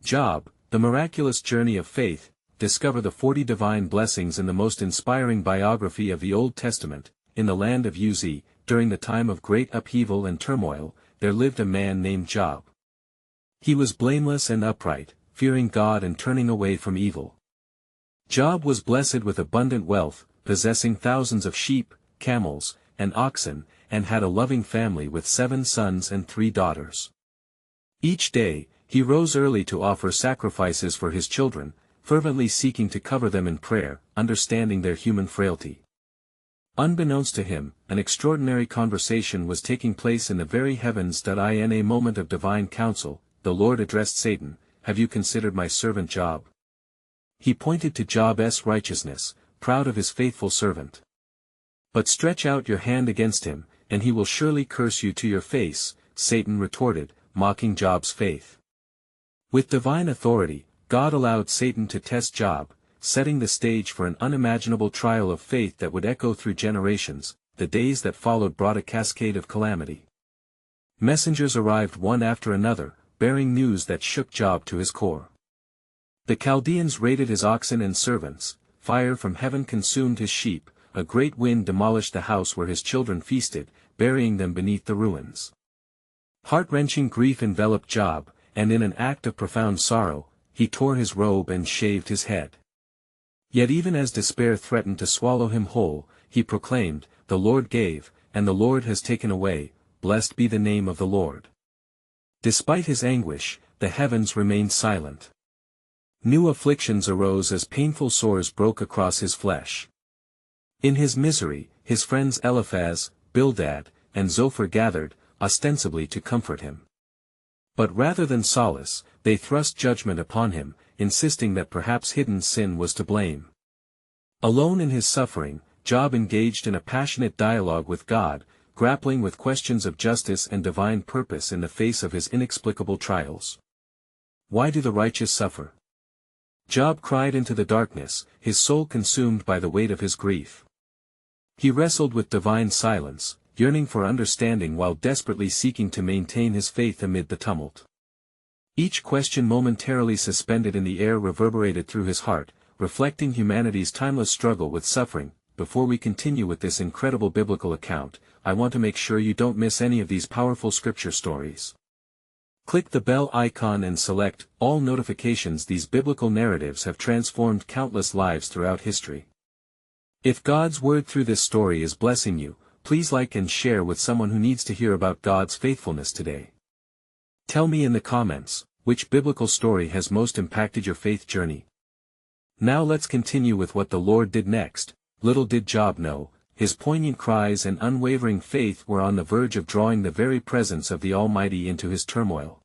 Job, the miraculous journey of faith. Discover the 40 divine blessings in the most inspiring biography of the Old Testament. In the land of Uz, during the time of great upheaval and turmoil, there lived a man named Job. He was blameless and upright, fearing God and turning away from evil. Job was blessed with abundant wealth, possessing thousands of sheep, camels, and oxen, and had a loving family with 7 sons and 3 daughters. Each day, he rose early to offer sacrifices for his children, fervently seeking to cover them in prayer, understanding their human frailty. Unbeknownst to him, an extraordinary conversation was taking place in the very heavens. In a moment of divine counsel, the Lord addressed Satan, "Have you considered my servant Job?" He pointed to Job's righteousness, proud of his faithful servant. "But stretch out your hand against him, and he will surely curse you to your face," Satan retorted, mocking Job's faith. With divine authority, God allowed Satan to test Job, setting the stage for an unimaginable trial of faith that would echo through generations. The days that followed brought a cascade of calamity. Messengers arrived one after another, bearing news that shook Job to his core. The Chaldeans raided his oxen and servants, fire from heaven consumed his sheep, a great wind demolished the house where his children feasted, burying them beneath the ruins. Heart-wrenching grief enveloped Job, and in an act of profound sorrow, he tore his robe and shaved his head. Yet even as despair threatened to swallow him whole, he proclaimed, "The Lord gave, and the Lord has taken away, blessed be the name of the Lord." Despite his anguish, the heavens remained silent. New afflictions arose as painful sores broke across his flesh. In his misery, his friends Eliphaz, Bildad, and Zophar gathered, ostensibly to comfort him. But rather than solace, they thrust judgment upon him, insisting that perhaps hidden sin was to blame. Alone in his suffering, Job engaged in a passionate dialogue with God, grappling with questions of justice and divine purpose in the face of his inexplicable trials. Why do the righteous suffer? Job cried into the darkness, his soul consumed by the weight of his grief. He wrestled with divine silence, yearning for understanding while desperately seeking to maintain his faith amid the tumult. Each question momentarily suspended in the air reverberated through his heart, reflecting humanity's timeless struggle with suffering. Before we continue with this incredible biblical account, I want to make sure you don't miss any of these powerful scripture stories. Click the bell icon and select all notifications. These biblical narratives have transformed countless lives throughout history. If God's word through this story is blessing you, please like and share with someone who needs to hear about God's faithfulness today. Tell me in the comments, which biblical story has most impacted your faith journey? Now let's continue with what the Lord did next. Little did Job know, his poignant cries and unwavering faith were on the verge of drawing the very presence of the Almighty into his turmoil.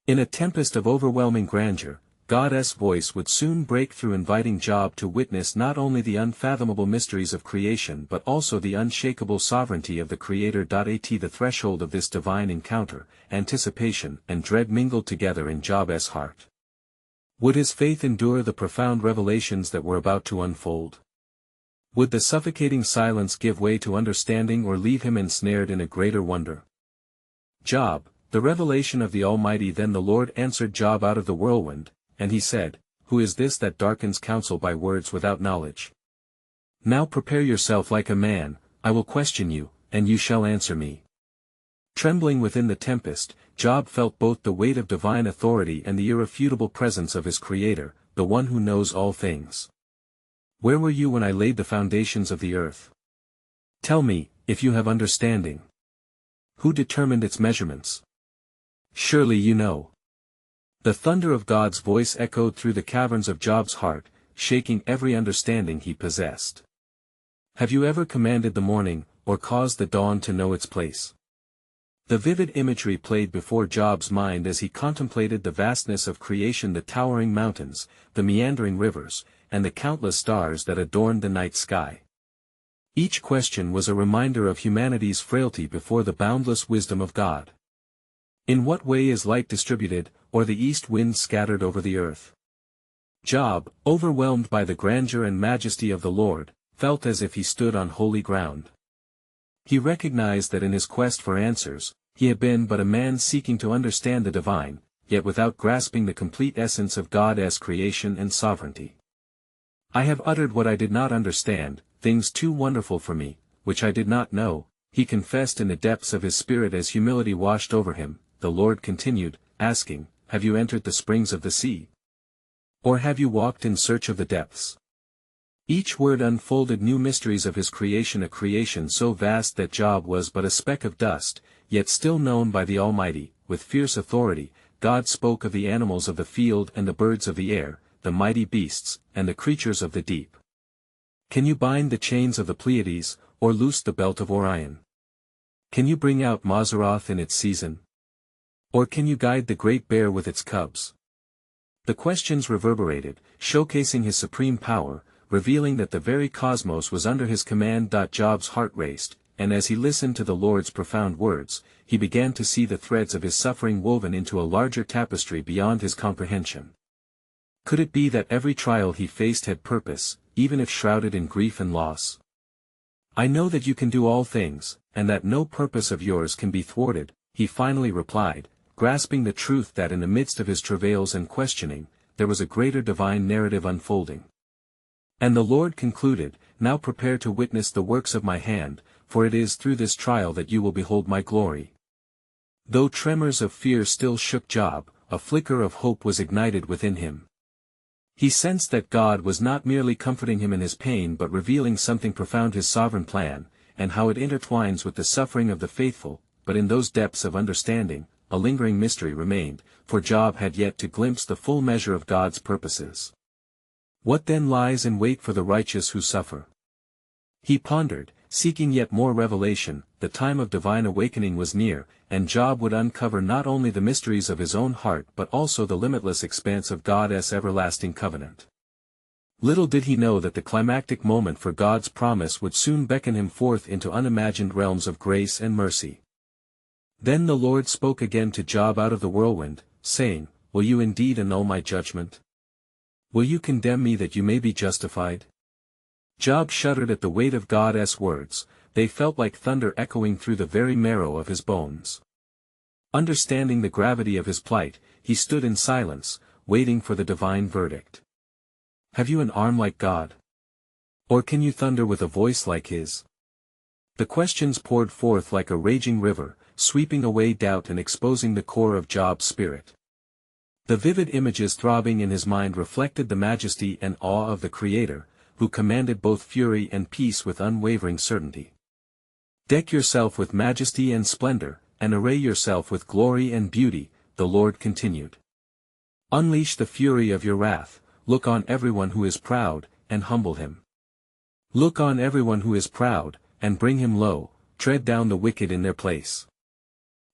In a tempest of overwhelming grandeur, God's voice would soon break through, inviting Job to witness not only the unfathomable mysteries of creation but also the unshakable sovereignty of the Creator. At the threshold of this divine encounter, anticipation and dread mingled together in Job's heart. Would his faith endure the profound revelations that were about to unfold? Would the suffocating silence give way to understanding or leave him ensnared in a greater wonder? Job, the revelation of the Almighty. Then the Lord answered Job out of the whirlwind, and he said, "Who is this that darkens counsel by words without knowledge? Now prepare yourself like a man, I will question you, and you shall answer me." Trembling within the tempest, Job felt both the weight of divine authority and the irrefutable presence of his Creator, the one who knows all things. "Where were you when I laid the foundations of the earth? Tell me, if you have understanding. Who determined its measurements? Surely you know." The thunder of God's voice echoed through the caverns of Job's heart, shaking every understanding he possessed. "Have you ever commanded the morning, or caused the dawn to know its place?" The vivid imagery played before Job's mind as he contemplated the vastness of creation, the towering mountains, the meandering rivers, and the countless stars that adorned the night sky. Each question was a reminder of humanity's frailty before the boundless wisdom of God. In what way is light distributed, or the east wind scattered over the earth? Job, overwhelmed by the grandeur and majesty of the Lord, felt as if he stood on holy ground. He recognized that in his quest for answers, he had been but a man seeking to understand the divine, yet without grasping the complete essence of God's creation and sovereignty. I have uttered what I did not understand, things too wonderful for me, which I did not know, he confessed in the depths of his spirit as humility washed over him. The Lord continued, asking, have you entered the springs of the sea? Or have you walked in search of the depths? Each word unfolded new mysteries of his creation, a creation so vast that Job was but a speck of dust, yet still known by the Almighty. With fierce authority, God spoke of the animals of the field and the birds of the air, the mighty beasts, and the creatures of the deep. Can you bind the chains of the Pleiades, or loose the belt of Orion? Can you bring out Mazzaroth in its season? Or can you guide the great bear with its cubs? The questions reverberated, showcasing his supreme power, revealing that the very cosmos was under his command. Job's heart raced, and as he listened to the Lord's profound words, he began to see the threads of his suffering woven into a larger tapestry beyond his comprehension. Could it be that every trial he faced had purpose, even if shrouded in grief and loss? I know that you can do all things, and that no purpose of yours can be thwarted, he finally replied, grasping the truth that in the midst of his travails and questioning, there was a greater divine narrative unfolding. And the Lord concluded, now prepare to witness the works of my hand, for it is through this trial that you will behold my glory. Though tremors of fear still shook Job, a flicker of hope was ignited within him. He sensed that God was not merely comforting him in his pain but revealing something profound, his sovereign plan, and how it intertwines with the suffering of the faithful. But in those depths of understanding, a lingering mystery remained, for Job had yet to glimpse the full measure of God's purposes. What then lies in wait for the righteous who suffer? He pondered, seeking yet more revelation. The time of divine awakening was near, and Job would uncover not only the mysteries of his own heart but also the limitless expanse of God's everlasting covenant. Little did he know that the climactic moment for God's promise would soon beckon him forth into unimagined realms of grace and mercy. Then the Lord spoke again to Job out of the whirlwind, saying, will you indeed annul my judgment? Will you condemn me that you may be justified? Job shuddered at the weight of God's words. They felt like thunder echoing through the very marrow of his bones. Understanding the gravity of his plight, he stood in silence, waiting for the divine verdict. Have you an arm like God? Or can you thunder with a voice like his? The questions poured forth like a raging river, sweeping away doubt and exposing the core of Job's spirit. The vivid images throbbing in his mind reflected the majesty and awe of the Creator, who commanded both fury and peace with unwavering certainty. Deck yourself with majesty and splendor, and array yourself with glory and beauty, the Lord continued. Unleash the fury of your wrath, look on everyone who is proud, and humble him. Look on everyone who is proud, and bring him low, tread down the wicked in their place.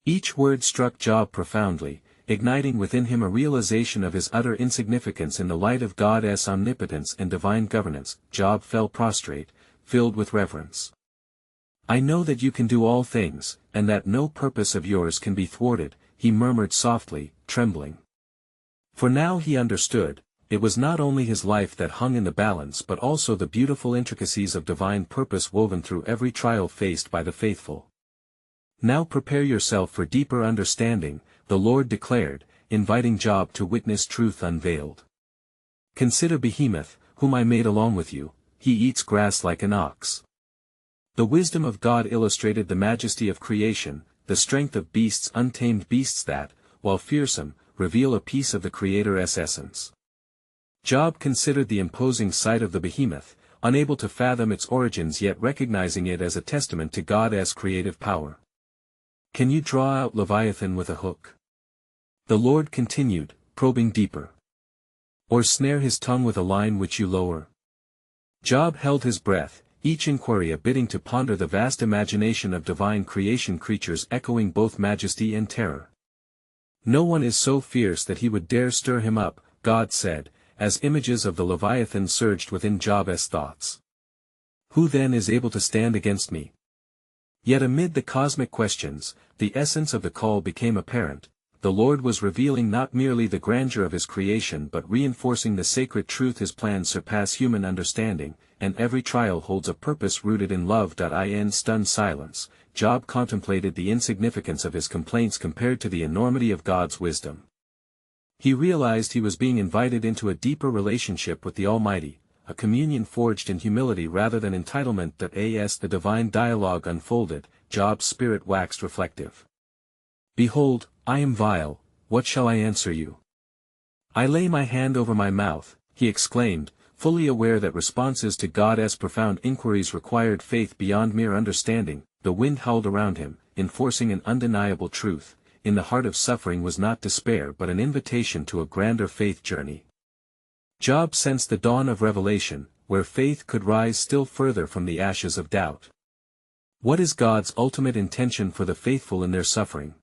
Each word struck Job profoundly, igniting within him a realization of his utter insignificance in the light of God's omnipotence and divine governance. Job fell prostrate, filled with reverence. I know that you can do all things, and that no purpose of yours can be thwarted, he murmured softly, trembling. For now he understood, it was not only his life that hung in the balance but also the beautiful intricacies of divine purpose woven through every trial faced by the faithful. Now prepare yourself for deeper understanding, the Lord declared, inviting Job to witness truth unveiled. Consider Behemoth, whom I made along with you, he eats grass like an ox. The wisdom of God illustrated the majesty of creation, the strength of beasts, untamed beasts that, while fearsome, reveal a piece of the Creator's essence. Job considered the imposing sight of the behemoth, unable to fathom its origins yet recognizing it as a testament to God's creative power. Can you draw out Leviathan with a hook? The Lord continued, probing deeper. Or snare his tongue with a line which you lower? Job held his breath, each inquiry a bidding to ponder the vast imagination of divine creation, creatures echoing both majesty and terror. No one is so fierce that he would dare stir him up, God said, as images of the Leviathan surged within Job's thoughts. Who then is able to stand against me? Yet amid the cosmic questions, the essence of the call became apparent. The Lord was revealing not merely the grandeur of his creation but reinforcing the sacred truth his plans surpass human understanding, and every trial holds a purpose rooted in love. In stunned silence, Job contemplated the insignificance of his complaints compared to the enormity of God's wisdom. He realized he was being invited into a deeper relationship with the Almighty, a communion forged in humility rather than entitlement. As the divine dialogue unfolded, Job's spirit waxed reflective. "Behold, I am vile, what shall I answer you? I lay my hand over my mouth," he exclaimed, fully aware that responses to God's profound inquiries required faith beyond mere understanding. The wind howled around him, enforcing an undeniable truth: in the heart of suffering was not despair but an invitation to a grander faith journey. Job sensed the dawn of revelation, where faith could rise still further from the ashes of doubt. What is God's ultimate intention for the faithful in their suffering?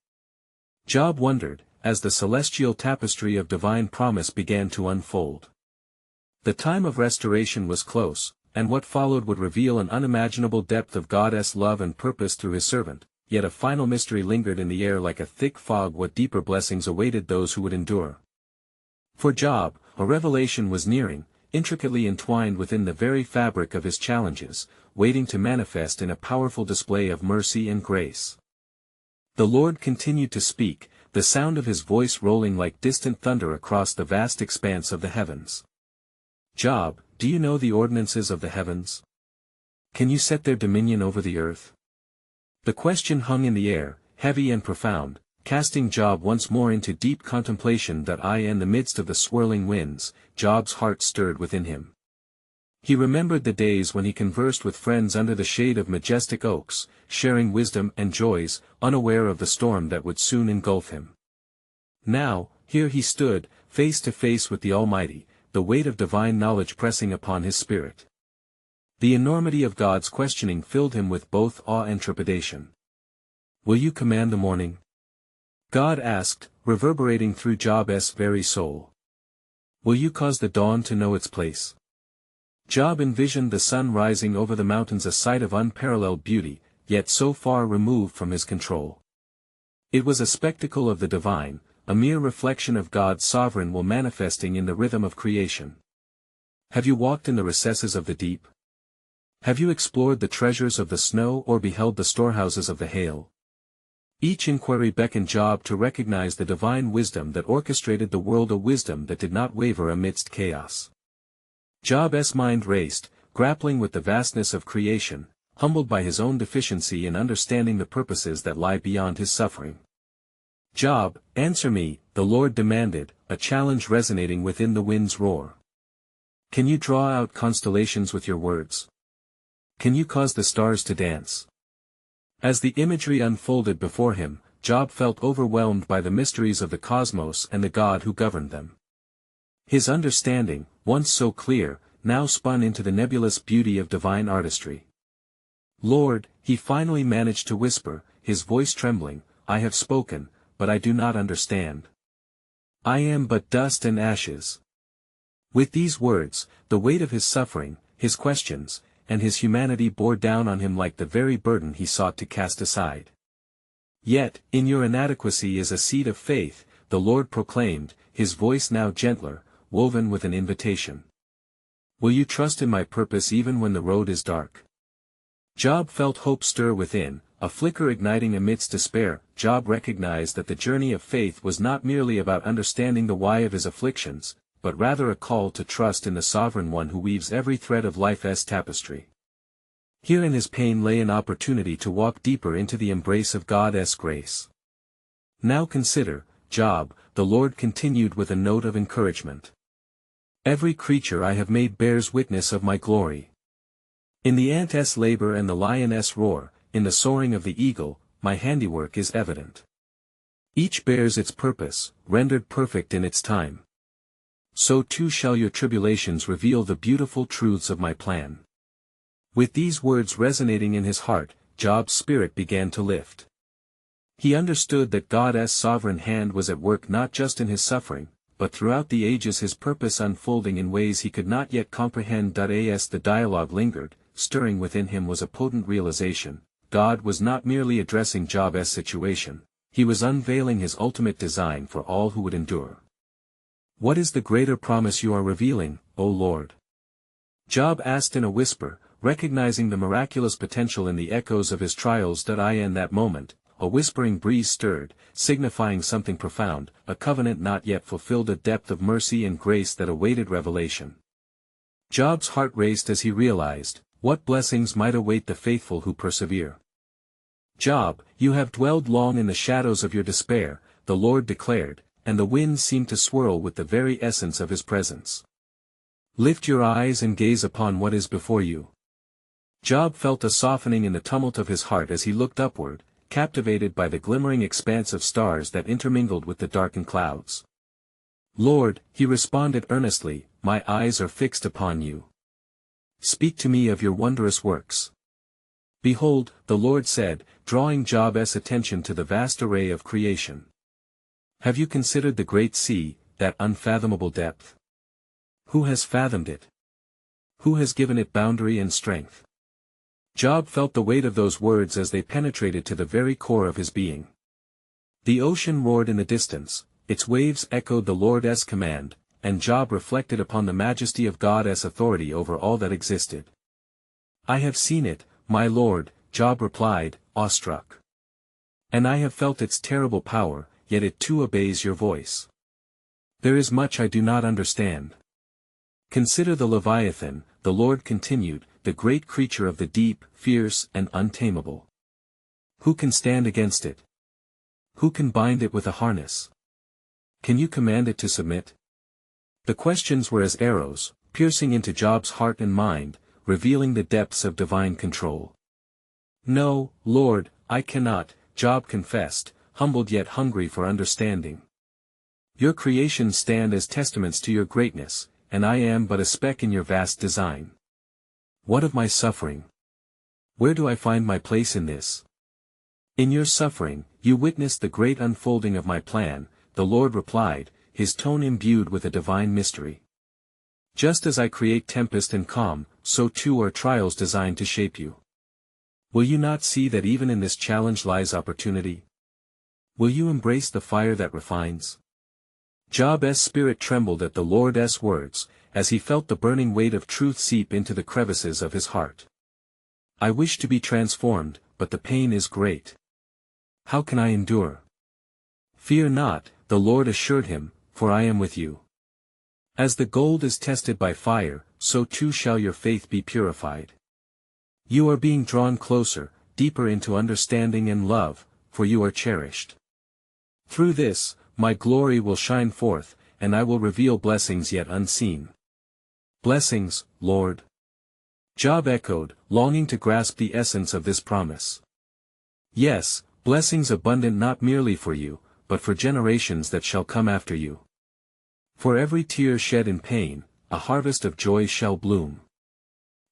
Job wondered, as the celestial tapestry of divine promise began to unfold. The time of restoration was close, and what followed would reveal an unimaginable depth of God's love and purpose through his servant, yet a final mystery lingered in the air like a thick fog. What deeper blessings awaited those who would endure? For Job, a revelation was nearing, intricately entwined within the very fabric of his challenges, waiting to manifest in a powerful display of mercy and grace. The Lord continued to speak, the sound of his voice rolling like distant thunder across the vast expanse of the heavens. "Job, do you know the ordinances of the heavens? Can you set their dominion over the earth?" The question hung in the air, heavy and profound, casting Job once more into deep contemplation. In the midst of the swirling winds, Job's heart stirred within him. He remembered the days when he conversed with friends under the shade of majestic oaks, sharing wisdom and joys, unaware of the storm that would soon engulf him. Now, here he stood, face to face with the Almighty, the weight of divine knowledge pressing upon his spirit. The enormity of God's questioning filled him with both awe and trepidation. "Will you command the morning?" God asked, reverberating through Job's very soul. "Will you cause the dawn to know its place?" Job envisioned the sun rising over the mountains, a sight of unparalleled beauty, yet so far removed from his control. It was a spectacle of the divine, a mere reflection of God's sovereign will manifesting in the rhythm of creation. Have you walked in the recesses of the deep? Have you explored the treasures of the snow or beheld the storehouses of the hail? Each inquiry beckoned Job to recognize the divine wisdom that orchestrated the world, a wisdom that did not waver amidst chaos. Job's mind raced, grappling with the vastness of creation, humbled by his own deficiency in understanding the purposes that lie beyond his suffering. "Job, answer me," the Lord demanded, a challenge resonating within the wind's roar. "Can you draw out constellations with your words? Can you cause the stars to dance?" As the imagery unfolded before him, Job felt overwhelmed by the mysteries of the cosmos and the God who governed them. His understanding, once so clear, now spun into the nebulous beauty of divine artistry. "Lord," he finally managed to whisper, his voice trembling, "I have spoken, but I do not understand. I am but dust and ashes." With these words, the weight of his suffering, his questions, and his humanity bore down on him like the very burden he sought to cast aside. "Yet, in your inadequacy is a seed of faith," the Lord proclaimed, his voice now gentler, woven with an invitation. "Will you trust in my purpose even when the road is dark?" Job felt hope stir within, a flicker igniting amidst despair. Job recognized that the journey of faith was not merely about understanding the why of his afflictions, but rather a call to trust in the sovereign one who weaves every thread of life's tapestry. Here in his pain lay an opportunity to walk deeper into the embrace of God's grace. "Now consider, Job," the Lord continued with a note of encouragement. "Every creature I have made bears witness of my glory. In the ant's labor and the lioness roar, in the soaring of the eagle, my handiwork is evident. Each bears its purpose, rendered perfect in its time. So too shall your tribulations reveal the beautiful truths of my plan." With these words resonating in his heart, Job's spirit began to lift. He understood that God's sovereign hand was at work not just in his suffering, but throughout the ages, his purpose unfolding in ways he could not yet comprehend. As the dialogue lingered, stirring within him was a potent realization: God was not merely addressing Job's situation, he was unveiling his ultimate design for all who would endure. "What is the greater promise you are revealing, O Lord?" Job asked in a whisper, recognizing the miraculous potential in the echoes of his trials. In that moment, a whispering breeze stirred, signifying something profound, a covenant not yet fulfilled, a depth of mercy and grace that awaited revelation. Job's heart raced as he realized, what blessings might await the faithful who persevere. Job, you have dwelled long in the shadows of your despair, the Lord declared, and the winds seemed to swirl with the very essence of his presence. Lift your eyes and gaze upon what is before you. Job felt a softening in the tumult of his heart as he looked upward, captivated by the glimmering expanse of stars that intermingled with the darkened clouds. Lord, he responded earnestly, my eyes are fixed upon you. Speak to me of your wondrous works. Behold, the Lord said, drawing Job's attention to the vast array of creation. Have you considered the great sea, that unfathomable depth? Who has fathomed it? Who has given it boundary and strength? Job felt the weight of those words as they penetrated to the very core of his being. The ocean roared in the distance, its waves echoed the Lord's command, and Job reflected upon the majesty of God's authority over all that existed. I have seen it, my Lord, Job replied, awestruck. And I have felt its terrible power, yet it too obeys your voice. There is much I do not understand. Consider the Leviathan, the Lord continued, the great creature of the deep, fierce and untamable. Who can stand against it? Who can bind it with a harness? Can you command it to submit? The questions were as arrows, piercing into Job's heart and mind, revealing the depths of divine control. No, Lord, I cannot, Job confessed, humbled yet hungry for understanding. Your creations stand as testaments to your greatness, and I am but a speck in your vast design. What of my suffering? Where do I find my place in this? In your suffering, you witnessed the great unfolding of my plan, the Lord replied, his tone imbued with a divine mystery. Just as I create tempest and calm, so too are trials designed to shape you. Will you not see that even in this challenge lies opportunity? Will you embrace the fire that refines? Job's spirit trembled at the Lord's words, as he felt the burning weight of truth seep into the crevices of his heart. I wish to be transformed, but the pain is great. How can I endure? Fear not, the Lord assured him, for I am with you. As the gold is tested by fire, so too shall your faith be purified. You are being drawn closer, deeper into understanding and love, for you are cherished. Through this, my glory will shine forth, and I will reveal blessings yet unseen. Blessings, Lord. Job echoed, longing to grasp the essence of this promise. Yes, blessings abundant not merely for you, but for generations that shall come after you. For every tear shed in pain, a harvest of joy shall bloom.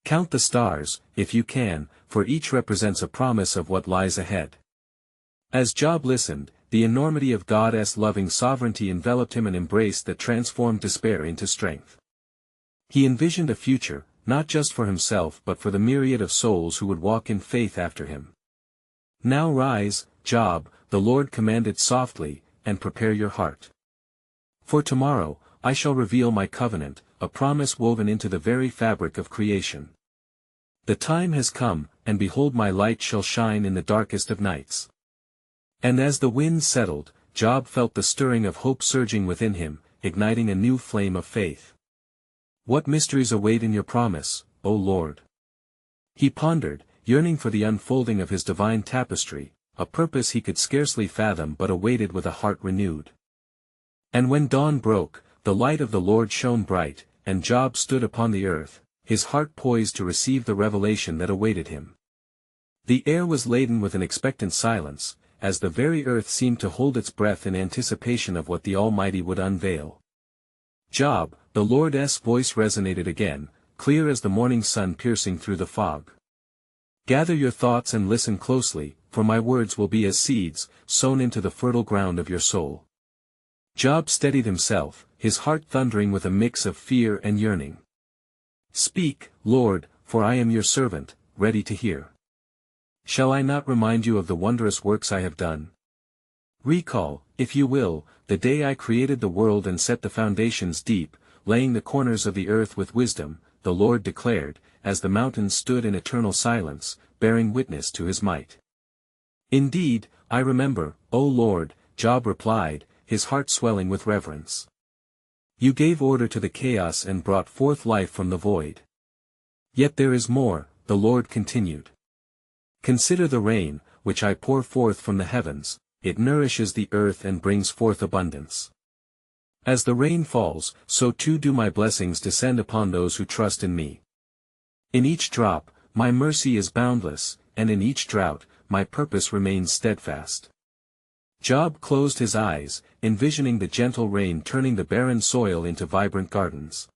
Count the stars, if you can, for each represents a promise of what lies ahead. As Job listened, the enormity of God's loving sovereignty enveloped him, an embrace that transformed despair into strength. He envisioned a future, not just for himself but for the myriad of souls who would walk in faith after him. Now rise, Job, the Lord commanded softly, and prepare your heart. For tomorrow, I shall reveal my covenant, a promise woven into the very fabric of creation. The time has come, and behold my light shall shine in the darkest of nights. And as the wind settled, Job felt the stirring of hope surging within him, igniting a new flame of faith. What mysteries await in your promise, O Lord? He pondered, yearning for the unfolding of his divine tapestry, a purpose he could scarcely fathom but awaited with a heart renewed. And when dawn broke, the light of the Lord shone bright, and Job stood upon the earth, his heart poised to receive the revelation that awaited him. The air was laden with an expectant silence, as the very earth seemed to hold its breath in anticipation of what the Almighty would unveil. Job, the Lord's voice resonated again, clear as the morning sun piercing through the fog. Gather your thoughts and listen closely, for my words will be as seeds, sown into the fertile ground of your soul. Job steadied himself, his heart thundering with a mix of fear and yearning. Speak, Lord, for I am your servant, ready to hear. Shall I not remind you of the wondrous works I have done? Recall, if you will, the day I created the world and set the foundations deep, laying the corners of the earth with wisdom, the Lord declared, as the mountains stood in eternal silence, bearing witness to his might. Indeed, I remember, O Lord, Job replied, his heart swelling with reverence. You gave order to the chaos and brought forth life from the void. Yet there is more, the Lord continued. Consider the rain, which I pour forth from the heavens, it nourishes the earth and brings forth abundance. As the rain falls, so too do my blessings descend upon those who trust in me. In each drop, my mercy is boundless, and in each drought, my purpose remains steadfast. Job closed his eyes, envisioning the gentle rain turning the barren soil into vibrant gardens.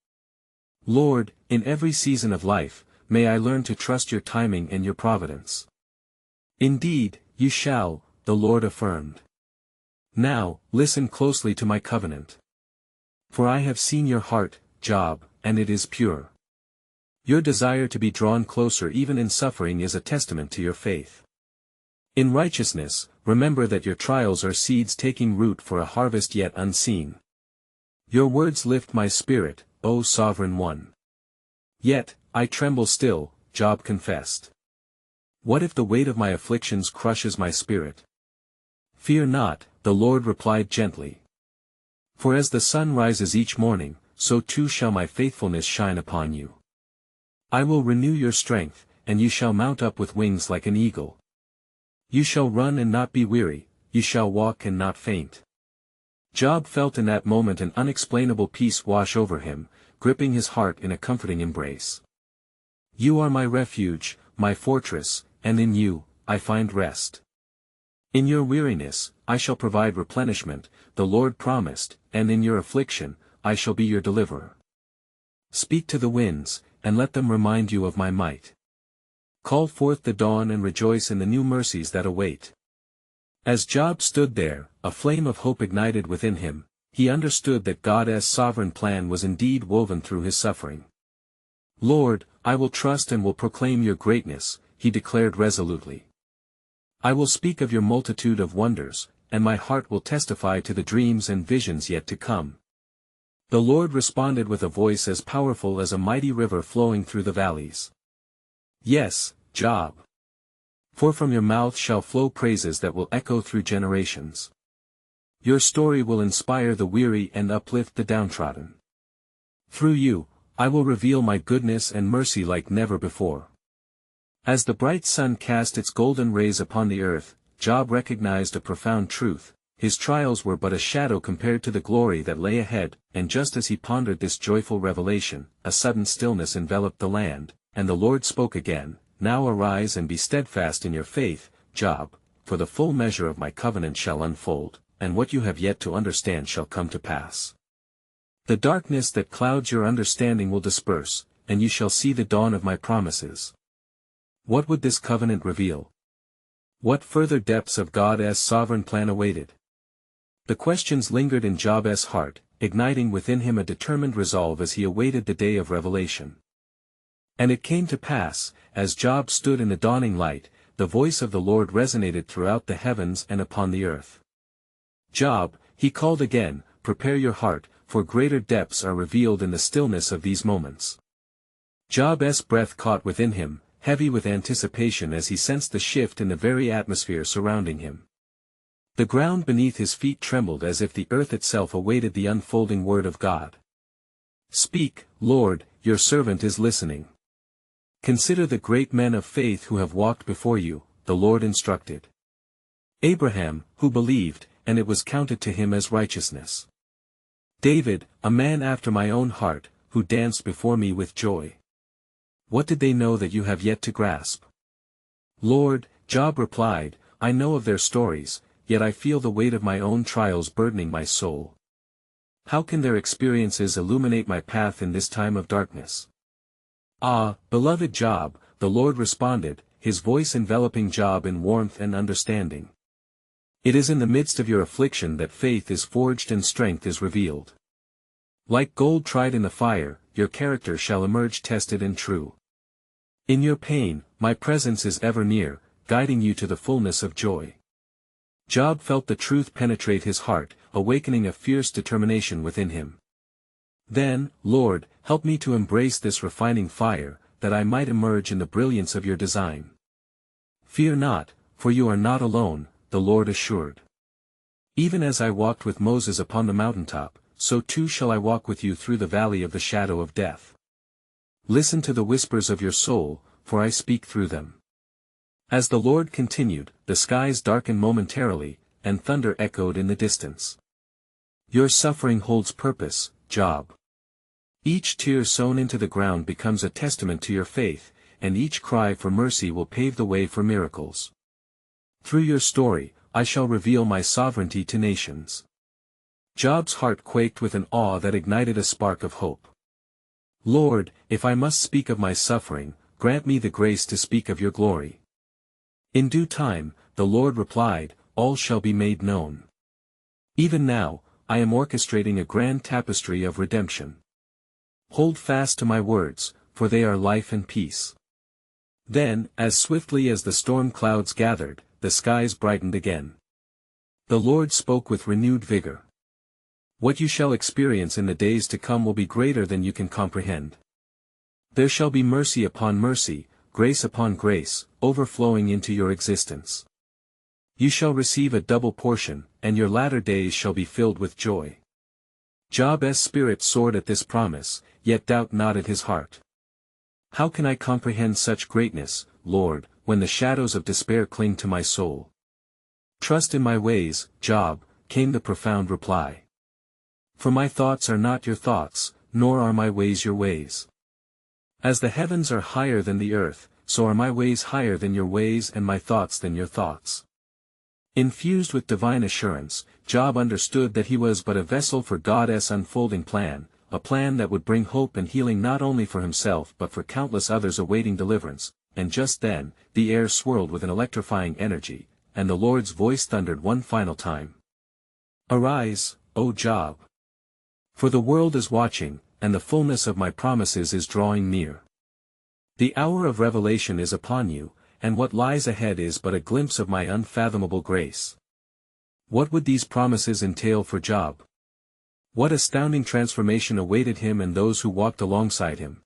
Lord, in every season of life, may I learn to trust your timing and your providence. Indeed, you shall, the Lord affirmed. Now, listen closely to my covenant. For I have seen your heart, Job, and it is pure. Your desire to be drawn closer even in suffering is a testament to your faith. In righteousness, remember that your trials are seeds taking root for a harvest yet unseen. Your words lift my spirit, O Sovereign One. Yet, I tremble still, Job confessed. What if the weight of my afflictions crushes my spirit? Fear not, the Lord replied gently. For as the sun rises each morning, so too shall my faithfulness shine upon you. I will renew your strength, and you shall mount up with wings like an eagle. You shall run and not be weary, you shall walk and not faint. Job felt in that moment an unexplainable peace wash over him, gripping his heart in a comforting embrace. You are my refuge, my fortress, and in you, I find rest. In your weariness, I shall provide replenishment, the Lord promised, and in your affliction, I shall be your deliverer. Speak to the winds, and let them remind you of my might. Call forth the dawn and rejoice in the new mercies that await. As Job stood there, a flame of hope ignited within him, he understood that God's sovereign plan was indeed woven through his suffering. Lord, I will trust and will proclaim your greatness, he declared resolutely. I will speak of your multitude of wonders, and my heart will testify to the dreams and visions yet to come. The Lord responded with a voice as powerful as a mighty river flowing through the valleys. Yes, Job. For from your mouth shall flow praises that will echo through generations. Your story will inspire the weary and uplift the downtrodden. Through you, I will reveal my goodness and mercy like never before. As the bright sun cast its golden rays upon the earth, Job recognized a profound truth. His trials were but a shadow compared to the glory that lay ahead, and just as he pondered this joyful revelation, a sudden stillness enveloped the land, and the Lord spoke again, Now arise and be steadfast in your faith, Job, for the full measure of my covenant shall unfold, and what you have yet to understand shall come to pass. The darkness that clouds your understanding will disperse, and you shall see the dawn of my promises. What would this covenant reveal? What further depths of God's sovereign plan awaited? The questions lingered in Job's heart, igniting within him a determined resolve as he awaited the day of revelation. And it came to pass, as Job stood in the dawning light, the voice of the Lord resonated throughout the heavens and upon the earth. Job, he called again, prepare your heart, for greater depths are revealed in the stillness of these moments. Job's breath caught within him, heavy with anticipation as he sensed the shift in the very atmosphere surrounding him. The ground beneath his feet trembled as if the earth itself awaited the unfolding word of God. Speak, Lord, your servant is listening. Consider the great men of faith who have walked before you, the Lord instructed. Abraham, who believed, and it was counted to him as righteousness. David, a man after my own heart, who danced before me with joy. What did they know that you have yet to grasp? Lord, Job replied, I know of their stories, yet I feel the weight of my own trials burdening my soul. How can their experiences illuminate my path in this time of darkness? Ah, beloved Job, the Lord responded, his voice enveloping Job in warmth and understanding. It is in the midst of your affliction that faith is forged and strength is revealed. Like gold tried in the fire, your character shall emerge tested and true. In your pain, my presence is ever near, guiding you to the fullness of joy. Job felt the truth penetrate his heart, awakening a fierce determination within him. Then, Lord, help me to embrace this refining fire, that I might emerge in the brilliance of your design. Fear not, for you are not alone, the Lord assured. Even as I walked with Moses upon the mountaintop, so too shall I walk with you through the valley of the shadow of death. Listen to the whispers of your soul, for I speak through them. As the Lord continued, the skies darkened momentarily, and thunder echoed in the distance. Your suffering holds purpose, Job. Each tear sown into the ground becomes a testament to your faith, and each cry for mercy will pave the way for miracles. Through your story, I shall reveal my sovereignty to nations. Job's heart quaked with an awe that ignited a spark of hope. Lord, if I must speak of my suffering, grant me the grace to speak of your glory. In due time, the Lord replied, all shall be made known. Even now, I am orchestrating a grand tapestry of redemption. Hold fast to my words, for they are life and peace. Then, as swiftly as the storm clouds gathered, the skies brightened again. The Lord spoke with renewed vigor. What you shall experience in the days to come will be greater than you can comprehend. There shall be mercy upon mercy, grace upon grace, overflowing into your existence. You shall receive a double portion, and your latter days shall be filled with joy. Job's spirit soared at this promise, yet doubt not at his heart. How can I comprehend such greatness, Lord, when the shadows of despair cling to my soul? Trust in my ways, Job, came the profound reply. For my thoughts are not your thoughts, nor are my ways your ways. As the heavens are higher than the earth, so are my ways higher than your ways and my thoughts than your thoughts. Infused with divine assurance, Job understood that he was but a vessel for God's unfolding plan, a plan that would bring hope and healing not only for himself but for countless others awaiting deliverance, and just then, the air swirled with an electrifying energy, and the Lord's voice thundered one final time. Arise, O Job! For the world is watching, and the fullness of my promises is drawing near. The hour of revelation is upon you, and what lies ahead is but a glimpse of my unfathomable grace. What would these promises entail for Job? What astounding transformation awaited him and those who walked alongside him?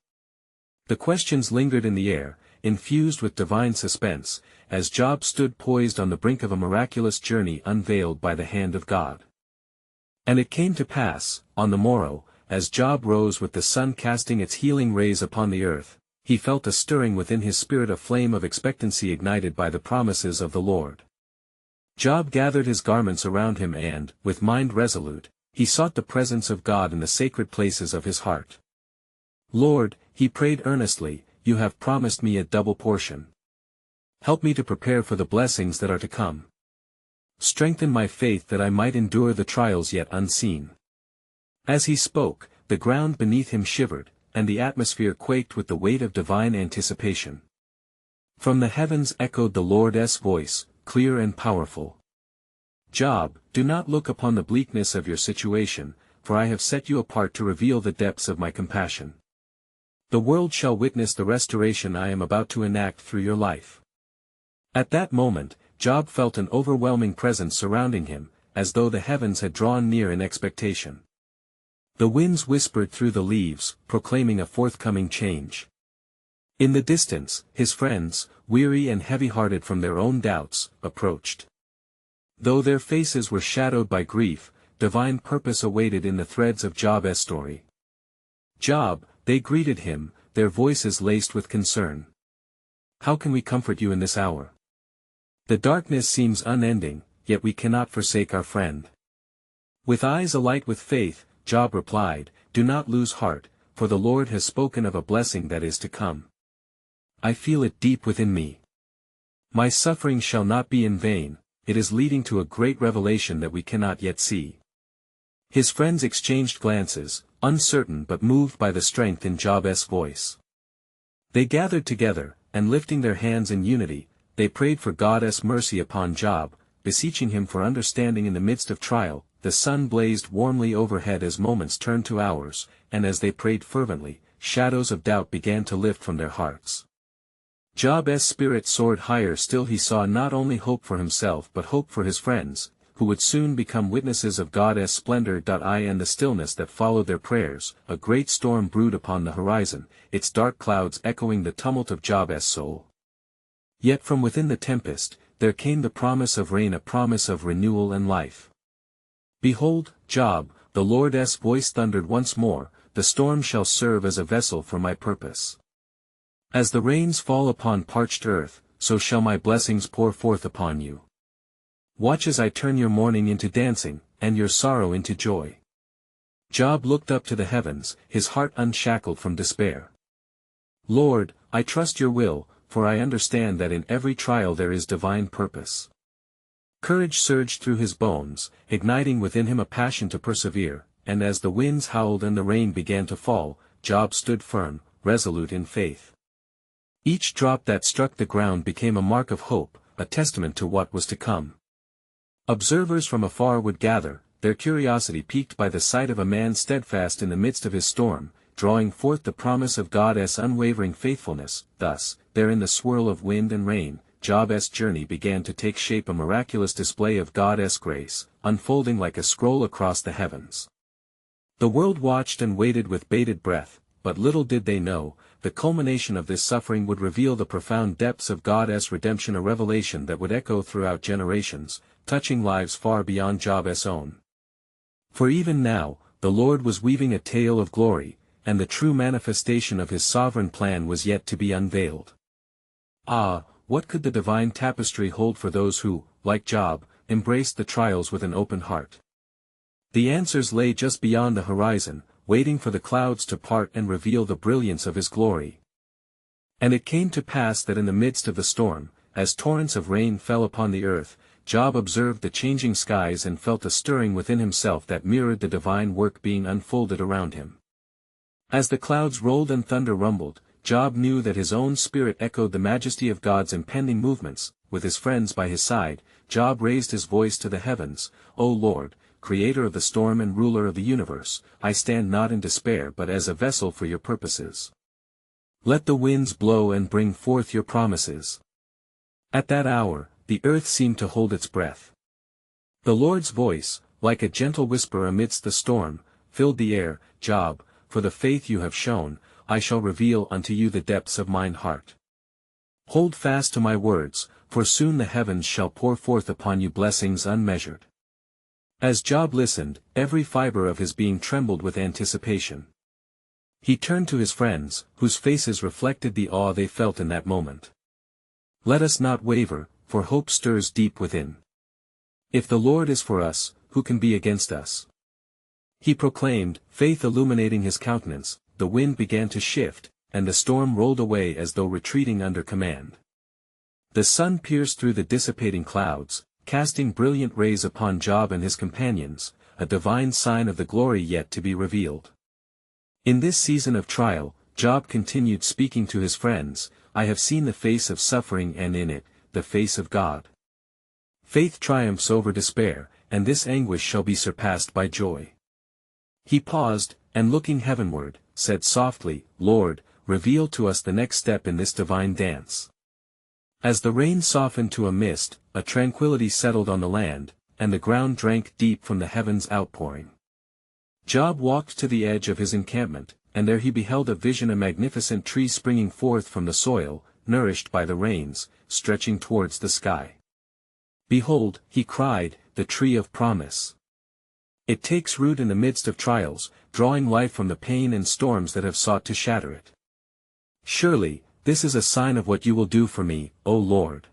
The questions lingered in the air, infused with divine suspense, as Job stood poised on the brink of a miraculous journey unveiled by the hand of God. And it came to pass, on the morrow, as Job rose with the sun casting its healing rays upon the earth, he felt a stirring within his spirit, a flame of expectancy ignited by the promises of the Lord. Job gathered his garments around him and, with mind resolute, he sought the presence of God in the sacred places of his heart. Lord, he prayed earnestly, you have promised me a double portion. Help me to prepare for the blessings that are to come. Strengthen my faith that I might endure the trials yet unseen. As he spoke, the ground beneath him shivered, and the atmosphere quaked with the weight of divine anticipation. From the heavens echoed the Lord's voice, clear and powerful. Job, do not look upon the bleakness of your situation, for I have set you apart to reveal the depths of my compassion. The world shall witness the restoration I am about to enact through your life. At that moment, Job felt an overwhelming presence surrounding him, as though the heavens had drawn near in expectation. The winds whispered through the leaves, proclaiming a forthcoming change. In the distance, his friends, weary and heavy-hearted from their own doubts, approached. Though their faces were shadowed by grief, divine purpose awaited in the threads of Job's story. Job, they greeted him, their voices laced with concern. How can we comfort you in this hour? The darkness seems unending, yet we cannot forsake our friend. With eyes alight with faith, Job replied, do not lose heart, for the Lord has spoken of a blessing that is to come. I feel it deep within me. My suffering shall not be in vain, it is leading to a great revelation that we cannot yet see. His friends exchanged glances, uncertain but moved by the strength in Job's voice. They gathered together, and lifting their hands in unity, they prayed for God's mercy upon Job, beseeching him for understanding in the midst of trial. The sun blazed warmly overhead as moments turned to hours, and as they prayed fervently, shadows of doubt began to lift from their hearts. Job's spirit soared higher still. He saw not only hope for himself but hope for his friends, who would soon become witnesses of God's splendor. In the stillness that followed their prayers, a great storm brewed upon the horizon, its dark clouds echoing the tumult of Job's soul. Yet from within the tempest, there came the promise of rain, a promise of renewal and life. Behold, Job, the Lord's voice thundered once more, the storm shall serve as a vessel for my purpose. As the rains fall upon parched earth, so shall my blessings pour forth upon you. Watch as I turn your mourning into dancing, and your sorrow into joy. Job looked up to the heavens, his heart unshackled from despair. Lord, I trust your will, for I understand that in every trial there is divine purpose. Courage surged through his bones, igniting within him a passion to persevere, and as the winds howled and the rain began to fall, Job stood firm, resolute in faith. Each drop that struck the ground became a mark of hope, a testament to what was to come. Observers from afar would gather, their curiosity piqued by the sight of a man steadfast in the midst of his storm, drawing forth the promise of God's unwavering faithfulness. Thus, there in the swirl of wind and rain, Job's journey began to take shape, a miraculous display of God's grace, unfolding like a scroll across the heavens. The world watched and waited with bated breath, but little did they know, the culmination of this suffering would reveal the profound depths of God's redemption, a revelation that would echo throughout generations, touching lives far beyond Job's own. For even now, the Lord was weaving a tale of glory, and the true manifestation of his sovereign plan was yet to be unveiled. Ah, what could the divine tapestry hold for those who, like Job, embraced the trials with an open heart? The answers lay just beyond the horizon, waiting for the clouds to part and reveal the brilliance of his glory. And it came to pass that in the midst of the storm, as torrents of rain fell upon the earth, Job observed the changing skies and felt a stirring within himself that mirrored the divine work being unfolded around him. As the clouds rolled and thunder rumbled, Job knew that his own spirit echoed the majesty of God's impending movements. With his friends by his side, Job raised his voice to the heavens, O Lord, Creator of the storm and ruler of the universe, I stand not in despair but as a vessel for your purposes. Let the winds blow and bring forth your promises. At that hour, the earth seemed to hold its breath. The Lord's voice, like a gentle whisper amidst the storm, filled the air. Job, for the faith you have shown, I shall reveal unto you the depths of mine heart. Hold fast to my words, for soon the heavens shall pour forth upon you blessings unmeasured. As Job listened, every fiber of his being trembled with anticipation. He turned to his friends, whose faces reflected the awe they felt in that moment. Let us not waver, for hope stirs deep within. If the Lord is for us, who can be against us? He proclaimed, faith illuminating his countenance. The wind began to shift, and the storm rolled away as though retreating under command. The sun pierced through the dissipating clouds, casting brilliant rays upon Job and his companions, a divine sign of the glory yet to be revealed. In this season of trial, Job continued speaking to his friends, I have seen the face of suffering and in it, the face of God. Faith triumphs over despair, and this anguish shall be surpassed by joy. He paused, and looking heavenward, said softly, Lord, reveal to us the next step in this divine dance. As the rain softened to a mist, a tranquility settled on the land, and the ground drank deep from the heavens' outpouring. Job walked to the edge of his encampment, and there he beheld a vision, a magnificent tree springing forth from the soil, nourished by the rains, stretching towards the sky. Behold, he cried, the tree of promise. It takes root in the midst of trials, drawing life from the pain and storms that have sought to shatter it. Surely, this is a sign of what you will do for me, O Lord.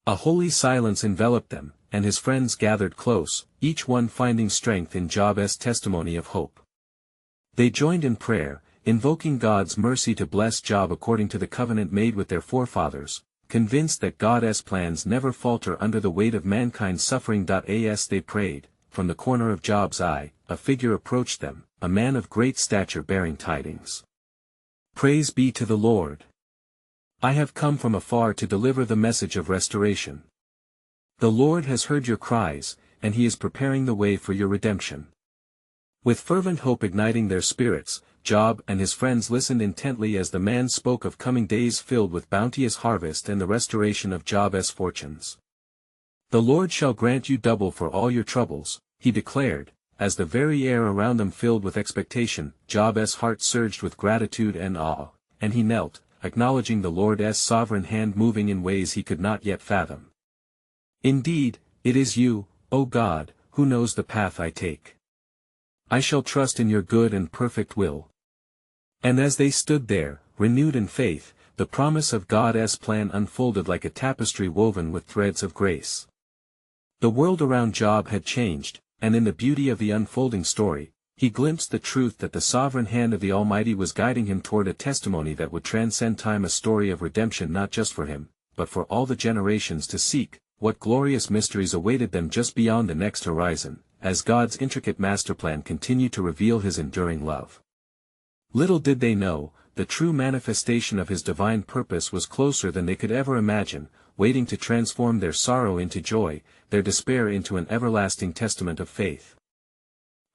A holy silence enveloped them, and his friends gathered close, each one finding strength in Job's testimony of hope. They joined in prayer, invoking God's mercy to bless Job according to the covenant made with their forefathers, convinced that God's plans never falter under the weight of mankind's suffering. As they prayed, from the corner of Job's eye, a figure approached them, a man of great stature bearing tidings. Praise be to the Lord. I have come from afar to deliver the message of restoration. The Lord has heard your cries, and he is preparing the way for your redemption. With fervent hope igniting their spirits, Job and his friends listened intently as the man spoke of coming days filled with bounteous harvest and the restoration of Job's fortunes. The Lord shall grant you double for all your troubles, he declared, as the very air around them filled with expectation. Job's heart surged with gratitude and awe, and he knelt, acknowledging the Lord's sovereign hand moving in ways he could not yet fathom. Indeed, it is you, O God, who knows the path I take. I shall trust in your good and perfect will. And as they stood there, renewed in faith, the promise of God's plan unfolded like a tapestry woven with threads of grace. The world around Job had changed, and in the beauty of the unfolding story, he glimpsed the truth that the sovereign hand of the Almighty was guiding him toward a testimony that would transcend time, a story of redemption not just for him, but for all the generations to seek. What glorious mysteries awaited them just beyond the next horizon, as God's intricate masterplan continued to reveal his enduring love. Little did they know, the true manifestation of his divine purpose was closer than they could ever imagine, waiting to transform their sorrow into joy, their despair into an everlasting testament of faith.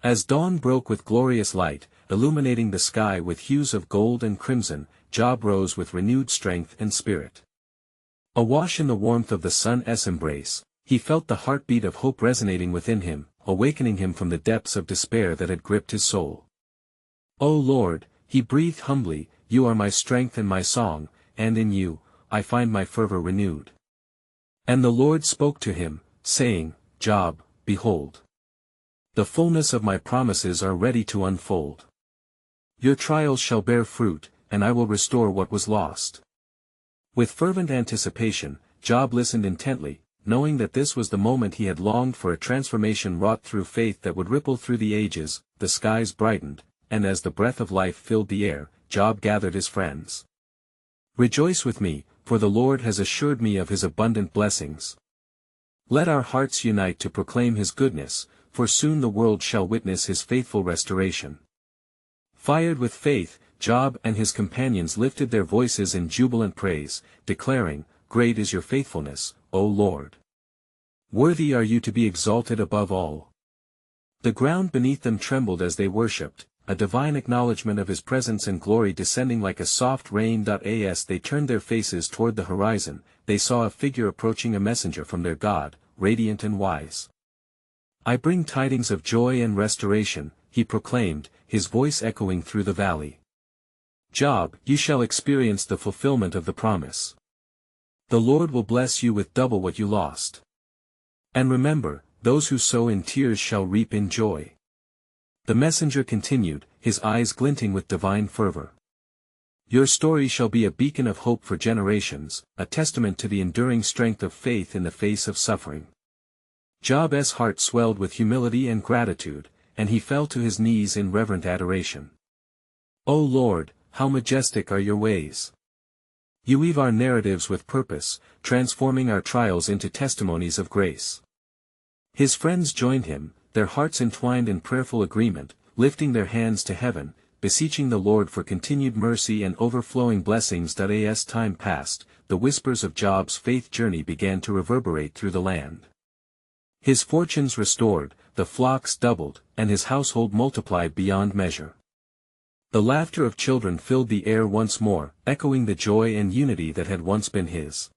As dawn broke with glorious light, illuminating the sky with hues of gold and crimson, Job rose with renewed strength and spirit. Awash in the warmth of the sun's embrace, he felt the heartbeat of hope resonating within him, awakening him from the depths of despair that had gripped his soul. O Lord, he breathed humbly, you are my strength and my song, and in you, I find my fervor renewed. And the Lord spoke to him, saying, Job, behold. The fullness of my promises are ready to unfold. Your trials shall bear fruit, and I will restore what was lost. With fervent anticipation, Job listened intently, knowing that this was the moment he had longed for, a transformation wrought through faith that would ripple through the ages. The skies brightened, and as the breath of life filled the air, Job gathered his friends. Rejoice with me, for the Lord has assured me of his abundant blessings. Let our hearts unite to proclaim his goodness, for soon the world shall witness his faithful restoration. Fired with faith, Job and his companions lifted their voices in jubilant praise, declaring, Great is your faithfulness, O Lord. Worthy are you to be exalted above all. The ground beneath them trembled as they worshipped, a divine acknowledgement of his presence and glory descending like a soft rain. As they turned their faces toward the horizon, they saw a figure approaching, a messenger from their God, radiant and wise. I bring tidings of joy and restoration, he proclaimed, his voice echoing through the valley. Job, you shall experience the fulfillment of the promise. The Lord will bless you with double what you lost. And remember, those who sow in tears shall reap in joy. The messenger continued, his eyes glinting with divine fervor. Your story shall be a beacon of hope for generations, a testament to the enduring strength of faith in the face of suffering. Job's heart swelled with humility and gratitude, and he fell to his knees in reverent adoration. O Lord, how majestic are your ways! You weave our narratives with purpose, transforming our trials into testimonies of grace. His friends joined him, their hearts entwined in prayerful agreement, lifting their hands to heaven, beseeching the Lord for continued mercy and overflowing blessings. As time passed, the whispers of Job's faith journey began to reverberate through the land. His fortunes restored, the flocks doubled, and his household multiplied beyond measure. The laughter of children filled the air once more, echoing the joy and unity that had once been his.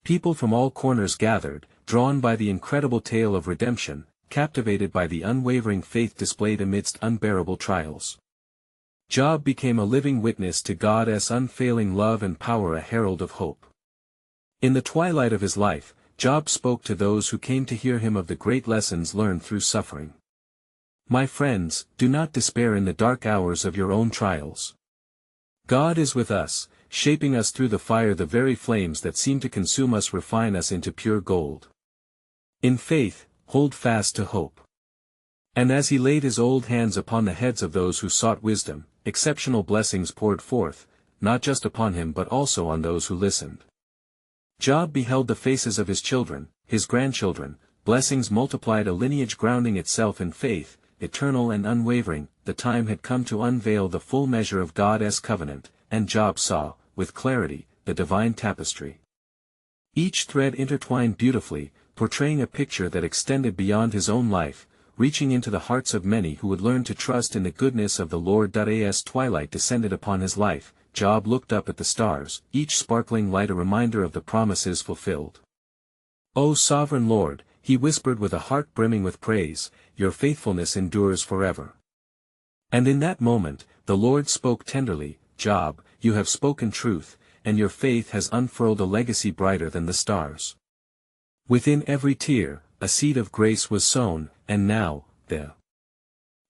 People from all corners gathered, drawn by the incredible tale of redemption, captivated by the unwavering faith displayed amidst unbearable trials. Job became a living witness to God's unfailing love and power, a herald of hope. In the twilight of his life, Job spoke to those who came to hear him of the great lessons learned through suffering. My friends, do not despair in the dark hours of your own trials. God is with us, shaping us through the fire. The very flames that seem to consume us refine us into pure gold. In faith, hold fast to hope. And as he laid his old hands upon the heads of those who sought wisdom, exceptional blessings poured forth, not just upon him but also on those who listened. Job beheld the faces of his children, his grandchildren, blessings multiplied, a lineage grounding itself in faith, eternal and unwavering. The time had come to unveil the full measure of God's covenant, and Job saw, with clarity, the divine tapestry. Each thread intertwined beautifully, portraying a picture that extended beyond his own life, reaching into the hearts of many who would learn to trust in the goodness of the Lord. As twilight descended upon his life, Job looked up at the stars, each sparkling light a reminder of the promises fulfilled. O sovereign Lord, he whispered with a heart brimming with praise, your faithfulness endures forever. And in that moment, the Lord spoke tenderly, Job, you have spoken truth, and your faith has unfurled a legacy brighter than the stars. Within every tear, a seed of grace was sown, and now, the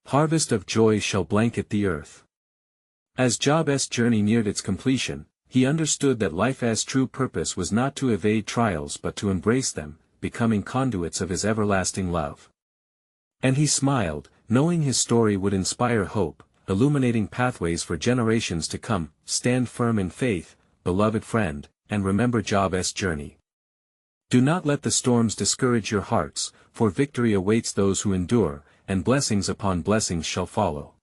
harvest of joy shall blanket the earth. As Job's journey neared its completion, he understood that life's true purpose was not to evade trials but to embrace them, becoming conduits of his everlasting love. And he smiled, knowing his story would inspire hope, illuminating pathways for generations to come. Stand firm in faith, beloved friend, and remember Job's journey. Do not let the storms discourage your hearts, for victory awaits those who endure, and blessings upon blessings shall follow.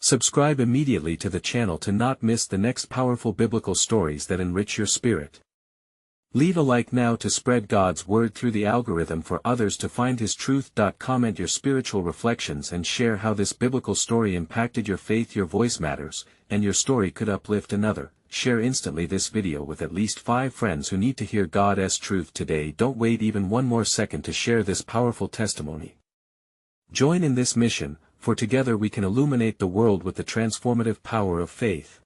Subscribe immediately to the channel to not miss the next powerful biblical stories that enrich your spirit. Leave a like now to spread God's word through the algorithm for others to find His truth. Comment your spiritual reflections and share how this biblical story impacted your faith. Your voice matters, and your story could uplift another. Share instantly this video with at least 5 friends who need to hear God's truth today. Don't wait even one more second to share this powerful testimony. Join in this mission, for together we can illuminate the world with the transformative power of faith.